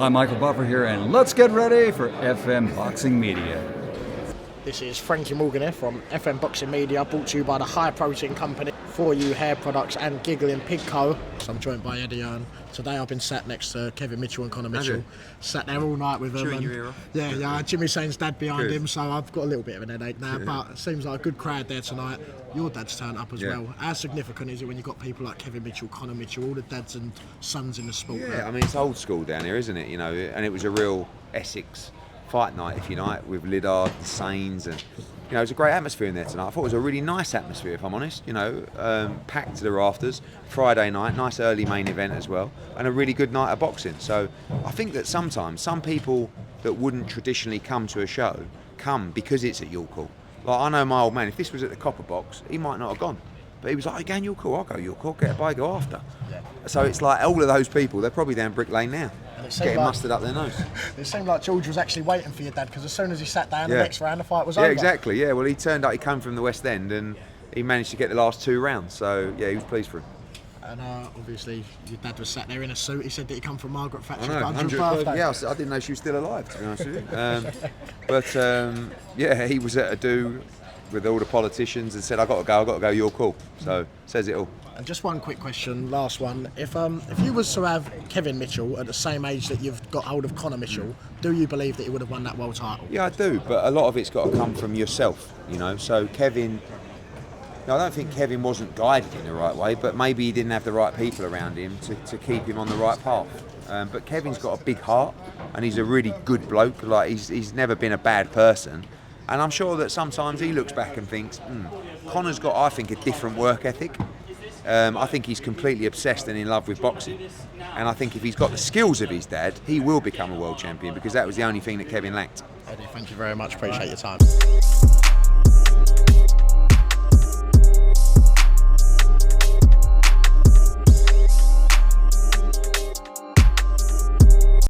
Hi, Michael Buffer here, and let's get ready for FM Boxing Media. This is Frankie Morgan here from FM Boxing Media, brought to you by the High Protein Company, For You Hair Products and Giggling Pig Co. So I'm joined by Eddie Hearn. Today I've been sat next to Kevin Mitchell and Connor Mitchell. Sat there all night with them. Chewing your ear off. Yeah, Jimmy Sain's dad behind Good. him, so I've got a little bit of an headache now, but it seems like a good crowd there tonight. Your dad's turned up as well. How significant is it when you've got people like Kevin Mitchell, Connor Mitchell, all the dads and sons in the sport? Yeah, I mean, it's old school down here, isn't it? You know, and it was a real Essex fight night, if you like, with Liddard, the Sains, and you know, it was a great atmosphere in there tonight. I thought it was a really nice atmosphere, if I'm honest. You know, packed to the rafters. Friday night, nice early main event as well, and a really good night of boxing. So I think that sometimes some people that wouldn't traditionally come to a show come because it's at York Hall. Like, I know my old man, if this was at the Copper Box, he might not have gone. But he was like, "Hey, going York Hall, I'll go York Hall, get a bite, go after." Yeah. So it's like all of those people, they're probably down Brick Lane now, getting mustard up their nose. It seemed like George was actually waiting for your dad, because as soon as he sat down, the next round, the fight was over. Yeah, exactly, yeah. Well, he turned up, he came from the West End, and he managed to get the last 2 rounds. So, yeah, he was pleased for him. And obviously, your dad was sat there in a suit. He said that he come from Margaret Thatcher's I know, 100th birthday. Yeah, I didn't know she was still alive, to be honest with you. Yeah, he was at a do with all the politicians and said, I've got to go York Hall. So, says it all. And just one quick question, last one. If you was to have Kevin Mitchell at the same age that you've got hold of Connor Mitchell, do you believe that he would have won that world title? Yeah, I do, but a lot of it's got to come from yourself, you know. So Kevin, I don't think Kevin wasn't guided in the right way, but maybe he didn't have the right people around him to keep him on the right path. But Kevin's got a big heart, and he's a really good bloke. Like, he's never been a bad person. And I'm sure that sometimes he looks back and thinks, Connor's got, I think, a different work ethic. I think he's completely obsessed and in love with boxing. And I think if he's got the skills of his dad, he will become a world champion, because that was the only thing that Kevin lacked. Eddie, thank you very much. Appreciate your time.